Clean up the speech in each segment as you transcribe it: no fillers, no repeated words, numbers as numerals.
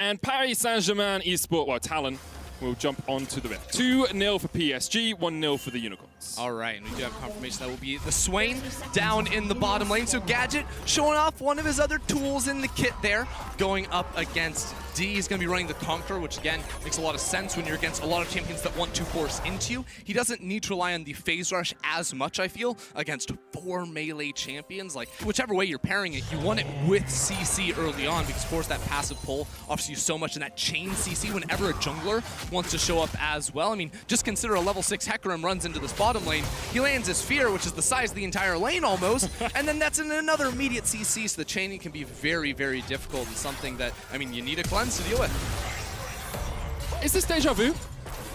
And Paris Saint-Germain eSport, well, Talon, will jump onto the rift. 2-0 for PSG, 1-0 for the Unicorns. All right, and we do have confirmation that will be the Swain down in the bottom lane. So Gadget showing off one of his other tools in the kit there, going up against D. He's going to be running the Conqueror, which again makes a lot of sense when you're against a lot of champions that want to force into you. He doesn't need to rely on the phase rush as much, I feel, against 4 melee champions. Like, whichever way you're pairing it, you want it with CC early on, because of course that passive pull offers you so much in that chain CC whenever a jungler wants to show up as well. I mean, just consider a level 6 Hecarim runs into this bottom lane. He lands his Fear, which is the size of the entire lane almost, and then that's in another immediate CC, so the chaining can be very, very difficult and something that, I mean, you need a cleanse to deal with. Is this deja vu?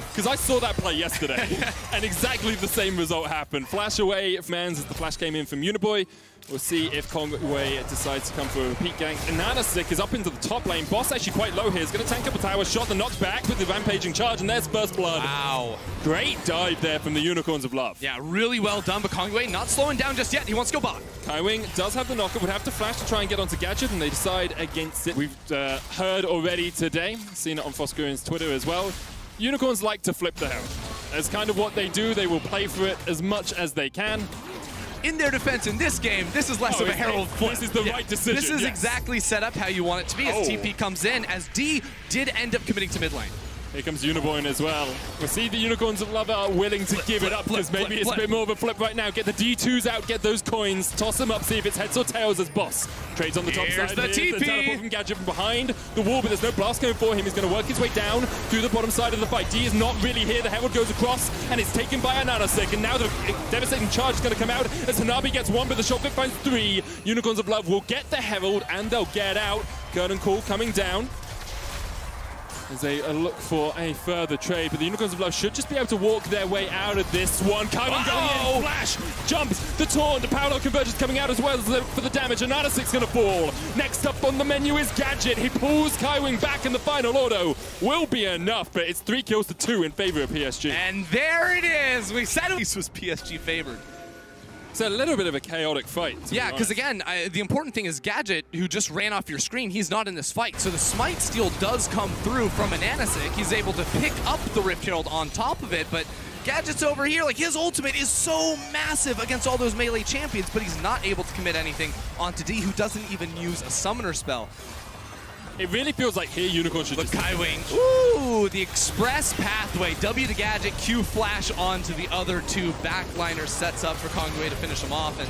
Because I saw that play yesterday, and exactly the same result happened. Flash away from Mans as the flash came in from Uniboy. We'll see if Conway decides to come for a repeat gank. And Nanasik is up into the top lane. Boss actually quite low here. He's going to tank up a tower, shot the knocked back with the rampaging charge, and there's first blood. Wow. Great dive there from the Unicorns of Love. Yeah, really well done, but Conway not slowing down just yet. He wants to go bot. Kaiwing does have the knocker, would have to flash to try and get onto Gadget, and they decide against it. We've heard already today, seen it on Foscurin's Twitter as well. Unicorns like to flip the Herald. That's kind of what they do. They will play for it as much as they can. In their defense, in this game, this is less of a Herald flip. This is the right decision. This is exactly set up how you want it to be as TP comes in, as D did end up committing to mid lane. Here comes Uniboy as well. We'll see the Unicorns of Love are willing to give it up, because maybe it's a bit more of a flip right now. Get the D2s out, get those coins, toss them up, see if it's heads or tails as Boss. Trades on the top side. The TP. The teleport from Gadget from behind the wall, but there's no blast going for him. He's going to work his way down through the bottom side of the fight. D is not really here. The Herald goes across, and it's taken by Nanasik. And now the devastating charge is going to come out as Hanabi gets 1, but the shot finds 3. Unicorns of Love will get the Herald, and they'll get out. Curtain Call coming down as they look for a further trade, but the Unicorns of Love should just be able to walk their way out of this one. Kaiwing going in, flash, jumps, the taunt, the power convergence coming out as well for the damage, and Nanasik's going to fall. Next up on the menu is Gadget. He pulls Kaiwing back, and the final auto will be enough, but it's 3 kills to 2 in favor of PSG. And there it is. We said this was PSG favored. It's a little bit of a chaotic fight. Yeah, because again, the important thing is Gadget, who just ran off your screen, he's not in this fight. So the Smite Steal does come through from an Nanasik. He's able to pick up the Rift Herald on top of it, but Gadget's over here. Like, his ultimate is so massive against all those melee champions, but he's not able to commit anything onto D, who doesn't even use a summoner spell. It really feels like here Unicorn should just... Kaiwing. Ooh, the express pathway. W to Gadget, Q flash onto the other 2 backliners, sets up for Conway to finish him off, and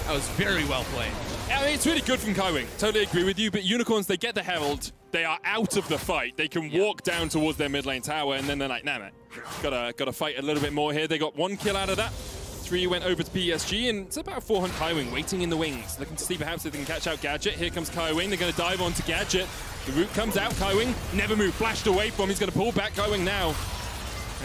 that was very well played. I mean, it's really good from Kaiwing. Totally agree with you, but Unicorns, they get the Herald. They are out of the fight. They can walk down towards their mid lane tower, and then they're like, nah, man, gotta fight a little bit more here. They got 1 kill out of that. 3 went over to PSG, and it's about 400 Kaiwing waiting in the wings, looking to see perhaps if they can catch out Gadget. Here comes Kaiwing. They're going to dive onto Gadget. The root comes out. Kaiwing never moved, flashed away from. He's going to pull back Kaiwing now,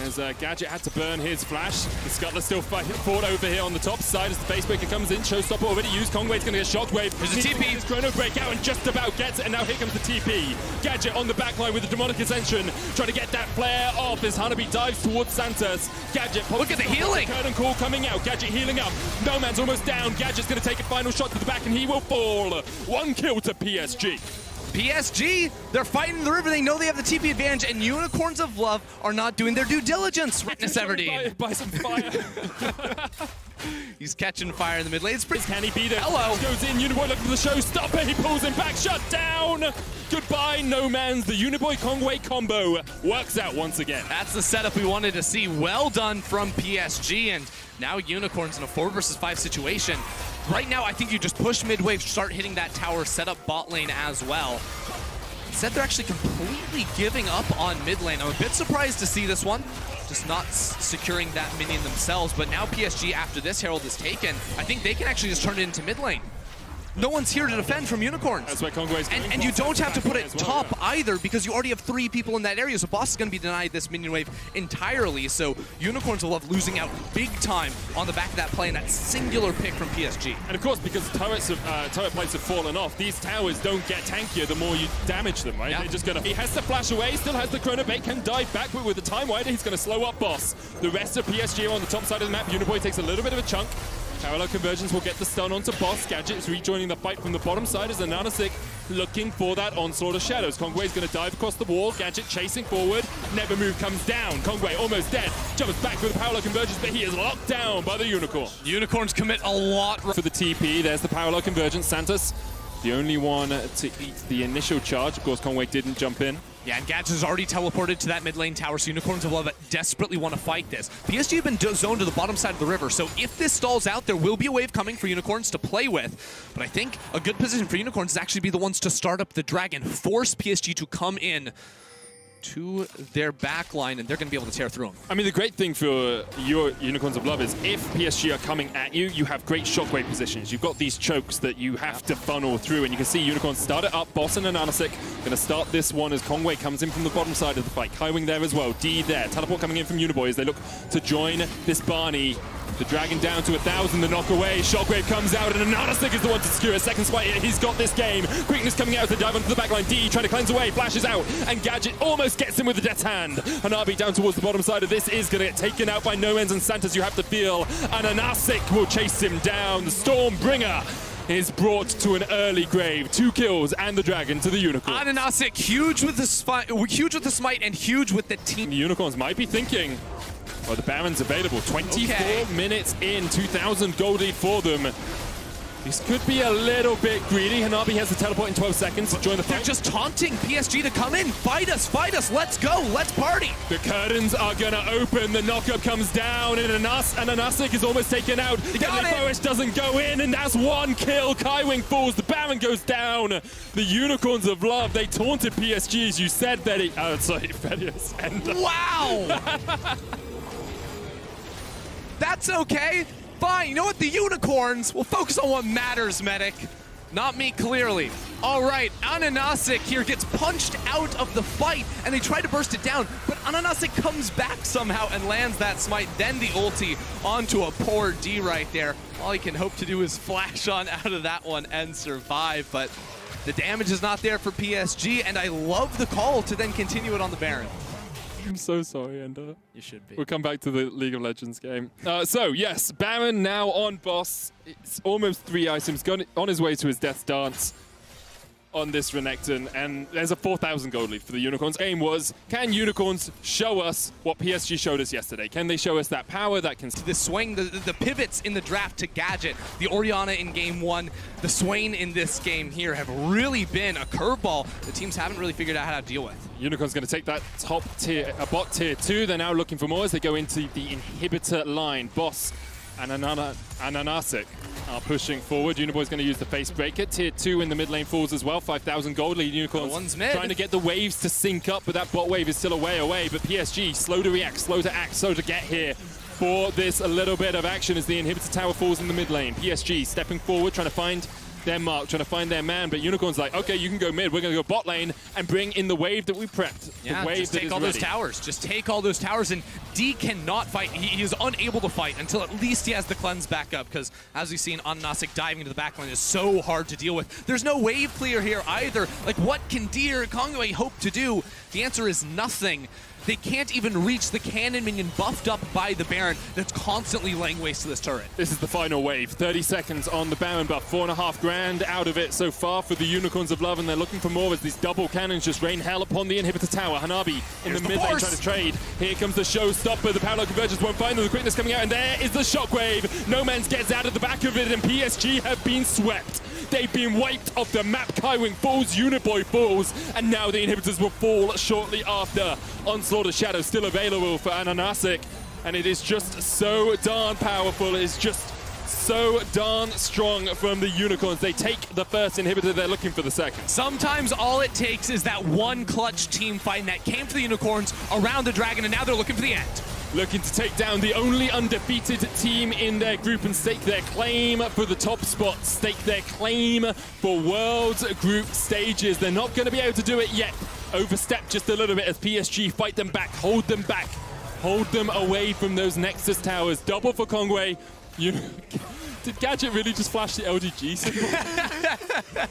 as Gadget had to burn his flash. The Scuttler still fought over here on the top side as the base breaker comes in. Showstopper already used. Conway's going to get Shockwave. There's a TP. His Chrono Breakout and just about gets it. And now here comes the TP. Gadget on the backline with the Demonic Ascension, trying to get that flare off as Hanabi dives towards Santos. Gadget, look at the healing. Curtain Call coming out. Gadget healing up. No Man's almost down. Gadget's going to take a final shot to the back, and he will fall. 1 kill to PSG. PSG, they're fighting the river. They know they have the TP advantage, and Unicorns of Love are not doing their due diligence. Witness Everdeen. By some fire. He's catching fire in the mid lane. It's pretty. Can he beat it? Hello. Goes in. Uniboy looking for the showstopper. He pulls him back. Shut down. Goodbye, No Man's. The Uniboy Conway combo works out once again. That's the setup we wanted to see. Well done from PSG, and now Unicorns in a 4 versus 5 situation. Right now, I think you just push mid-wave, start hitting that tower, set up bot lane as well. Instead, they're actually completely giving up on mid lane. I'm a bit surprised to see this one, just not securing that minion themselves. But now PSG, after this Herald is taken, I think they can actually just turn it into mid lane. No one's here to defend from Unicorns. That's why Conway's going. And you don't have to put it top yeah. either, because you already have 3 people in that area, so Boss is going to be denied this minion wave entirely. So Unicorns will love losing out big time on the back of that play and that singular pick from PSG. And of course, because turret plates have fallen off, these towers don't get tankier the more you damage them, right? Yeah. They're just gonna. He has to flash away, still has the Chrono Bait, can dive back, but with the Time Wider, he's gonna slow up Boss. The rest of PSG are on the top side of the map. Uniboy takes a little bit of a chunk. Parallel conversions will get the stun onto Boss. Gadget is rejoining the fight from the bottom side as Ananasik looking for that onslaught of shadows. Kongwei's going to dive across the wall. Gadget chasing forward. Never Move comes down. Kongwei almost dead. Jumps back with the parallel convergence, but he is locked down by the Unicorn. Unicorns commit a lot for the TP. There's the parallel convergence. Santos, the only one to eat the initial charge. Of course, Kongwei didn't jump in. Yeah, and Gadget has already teleported to that mid lane tower, so Unicorns of Love desperately want to fight this. PSG have been zoned to the bottom side of the river, so if this stalls out, there will be a wave coming for Unicorns to play with. But I think a good position for Unicorns is actually be the ones to start up the Dragon, force PSG to come in to their backline, and they're going to be able to tear through them. I mean, the great thing for your Unicorns of Love is if PSG are coming at you, you have great shockwave positions. You've got these chokes that you have to funnel through, and you can see Unicorns start it up. Boss and Ananasik going to start this one as Kongwei comes in from the bottom side of the fight. Kaiwing there as well. D there. Teleport coming in from Uniboy as they look to join this Barney. The Dragon down to 1,000, the knock away. Shockwave comes out, and Ananasik is the one to secure a second spike. He's got this game. Quickness coming out to dive onto the backline. D trying to cleanse away, flashes out, and Gadget almost gets him with the death hand. Hanabi down towards the bottom side of this is going to get taken out by Nomens and Santos, you have to feel. Ananasik will chase him down. The Stormbringer is brought to an early grave. 2 kills and the Dragon to the Unicorn. Ananasik huge with the smite and huge with the team. The Unicorns might be thinking, well, the Baron's available. 24 minutes in, 2,000 gold lead for them. This could be a little bit greedy. Hanabi has the teleport in 12 seconds to join the fight. They're just taunting PSG to come in. Fight us, let's go, let's party. The curtains are gonna open, the knockup comes down, and Ananasik is almost taken out. Deadly Bowish doesn't go in, and that's 1 kill. Kaiwing falls, the Baron goes down. The Unicorns of Love, they taunted PSG, as you said, Betty. Oh, sorry, Fedius. Wow! That's okay. Fine, you know what? The Unicorns will focus on what matters, Medic. Not me, clearly. All right, Ananasik here gets punched out of the fight, and they try to burst it down, but Ananasik comes back somehow and lands that smite, then the ulti onto a poor D right there. All he can hope to do is flash on out of that one and survive, but the damage is not there for PSG, and I love the call to then continue it on the Baron. I'm so sorry, Ender. You should be. We'll come back to the League of Legends game. So, yes, Baron now on Boss. It's almost 3 items, gone on his way to his Death Dance on this Renekton, and there's a 4,000 gold lead for the Unicorns. Aim was, can Unicorns show us what PSG showed us yesterday? Can they show us that power that can... The swing, the pivots in the draft to Gadget, the Orianna in game 1, the Swain in this game here have really been a curveball the teams haven't really figured out how to deal with. Unicorn's going to take that top tier, bot tier 2. They're now looking for more as they go into the inhibitor line. Boss and Ananasik are pushing forward. Uniboy's going to use the face breaker. Tier 2 in the mid lane falls as well. 5,000 gold lead. Unicorns trying to get the waves to sync up, but that bot wave is still a way away. But PSG, slow to react, slow to act, slow to get here for this a little bit of action as the inhibitor tower falls in the mid lane. PSG stepping forward, trying to find their mark, trying to find their man, but Unicorn's like, okay, you can go mid, we're going to go bot lane and bring in the wave that we prepped. Yeah, the wave just take all those towers. Just take all those towers, and D cannot fight. He is unable to fight until at least he has the cleanse back up, because as we've seen, Ananasik diving into the backline is so hard to deal with. There's no wave clear here either. Like, what can D or Kongwei hope to do? The answer is nothing. They can't even reach the cannon minion buffed up by the Baron that's constantly laying waste to this turret. This is the final wave. 30 seconds on the Baron buff. 4.5 grand out of it so far for the Unicorns of Love, and they're looking for more as these double cannons just rain hell upon the inhibitor tower. Hanabi in the mid lane trying to trade. Here comes the showstopper. The parallel convergence won't find them. The quickness coming out, and there is the shockwave. Nomens gets out of the back of it, and PSG have been swept. They've been wiped off the map. Kaiwing falls, Uniboy falls, and now the inhibitors will fall shortly after. Onslaught of Shadow still available for Ananasik, and it is just so darn powerful. It is just so darn strong from the Unicorns. They take the first inhibitor, they're looking for the second. Sometimes all it takes is that one clutch team fight, and that came for the Unicorns around the Dragon, and now they're looking for the end. Looking to take down the only undefeated team in their group and stake their claim for the top spot, stake their claim for World Group stages. They're not going to be able to do it yet. Overstep just a little bit as PSG fight them back, hold them away from those Nexus towers. Double for Kongwei. Did Gadget really just flash the LGG symbol?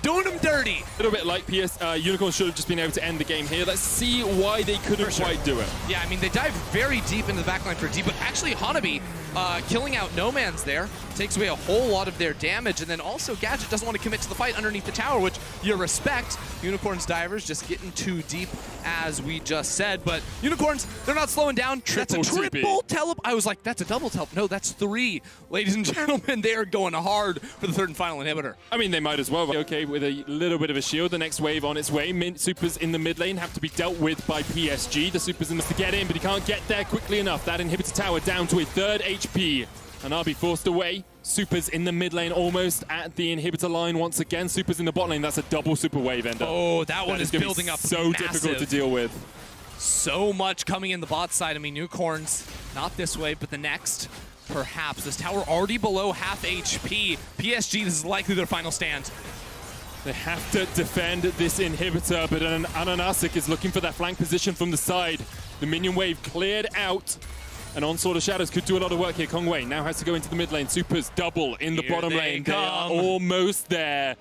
Doing them dirty. A little bit like Unicorn should have just been able to end the game here. Let's see why they couldn't quite do it. Yeah, I mean, they dive very deep into the backline for D, but actually Hanabi killing out No Man's there takes away a whole lot of their damage, and then also Gadget doesn't want to commit to the fight underneath the tower, which you respect. Unicorn's divers just getting too deep, as we just said, but Unicorns, they're not slowing down. That's a triple teleport. I was like, that's a double teleport. No, that's 3. Ladies and gentlemen, they are going hard for the 3rd and final inhibitor. I mean, they might as well. Okay, with a little bit of a shield, the next wave on its way. Supers in the mid lane have to be dealt with by PSG. The Supers in to get in, but he can't get there quickly enough. That inhibitor tower down to a 3rd HP. And I'll be forced away. Supers in the mid lane, almost at the inhibitor line once again. Supers in the bot lane. That's a double super wave ender. Oh, that one is building up so massive. Difficult to deal with. So much coming in the bot side. I mean, Unicorns, not this way, but the next, perhaps. This tower already below half HP. PSG, this is likely their final stand. They have to defend this inhibitor, but Ananasik is looking for that flank position from the side. The minion wave cleared out. And Onslaught of Shadows could do a lot of work here. Kongwei now has to go into the mid lane. Supers double in the bottom lane. They are almost there.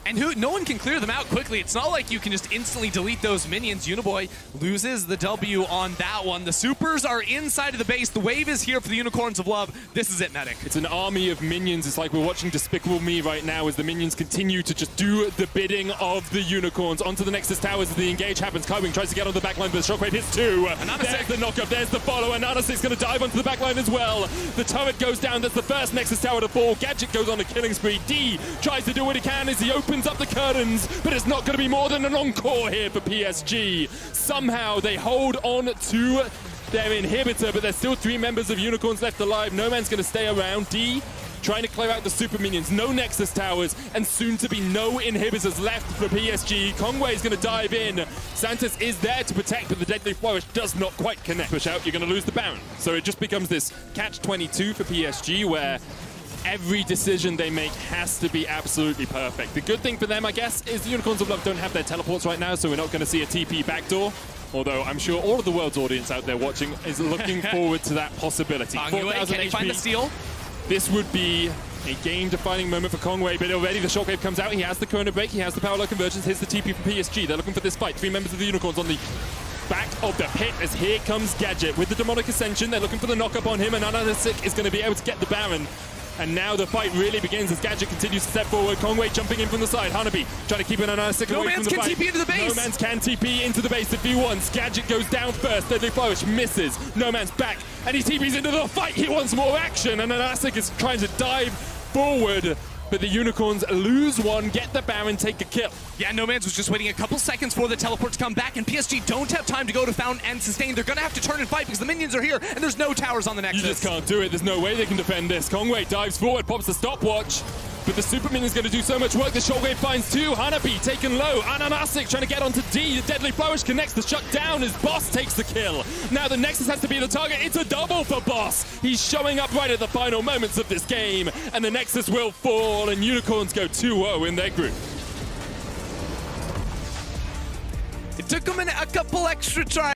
And no one can clear them out quickly. It's not like you can just instantly delete those minions. Uniboy loses the W on that one. The Supers are inside of the base. The wave is here for the Unicorns of Love. This is it, Medic. It's an army of minions. It's like we're watching Despicable Me right now as the minions continue to just do the bidding of the Unicorns. Onto the Nexus towers as the engage happens. Kaiwing tries to get on the backline, but the Shockwave hits 2. There's the knockup. There's the follow. And Anasik's going to dive onto the backline as well. The turret goes down. That's the first Nexus tower to fall. Gadget goes on a killing spree. D tries to do what he can as he opens up the curtains, but it's not going to be more than an encore here for PSG. Somehow they hold on to their inhibitor, but there's still 3 members of Unicorns left alive. No Man's going to stay around. D trying to clear out the super minions. No Nexus towers, and soon to be no inhibitors left for PSG. Kongwei is going to dive in. Santos is there to protect, but the Deadly Flourish does not quite connect. Push out, you're going to lose the Baron. So it just becomes this catch-22 for PSG, where every decision they make has to be absolutely perfect. The good thing for them, I guess, is the Unicorns of Love don't have their teleports right now, so we're not going to see a TP backdoor. Although I'm sure all of the world's audience out there watching is looking forward to that possibility. 4,000 Can he find the steal? This would be a game-defining moment for Kongwei, but already the Shockwave comes out. He has the Chrono Break, he has the Power Low Convergence, here's the TP from PSG. They're looking for this fight. 3 members of the Unicorns on the back of the pit as here comes Gadget. With the Demonic Ascension, they're looking for the knock-up on him, and Ananasik is going to be able to get the Baron. And now the fight really begins as Gadget continues to step forward. Kongwei jumping in from the side. Hanabi trying to keep an Ananasik away from the fight. TP into the base. No Man's can TP into the base if he wants. Gadget goes down first. Deadly Flourish misses. No Man's back. And he TPs into the fight. He wants more action. And Ananasik is trying to dive forward. But the Unicorns lose one, get the Baron, take a kill. Yeah, No Man's was just waiting a couple seconds for the teleport to come back, and PSG don't have time to go to Fountain and sustain. They're going to have to turn and fight because the minions are here, and there's no towers on the Nexus. You just can't do it. There's no way they can defend this. Kongwei dives forward, pops the stopwatch. But the super minion's going to do so much work. The Shockwave finds 2. Hanabi taken low. Ananasik trying to get onto D. The Deadly Flourish connects the shutdown as Boss takes the kill. Now the Nexus has to be the target. It's a double for Boss. He's showing up right at the final moments of this game. And the Nexus will fall, and Unicorns go 2-0 in their group. It took them a couple extra tries.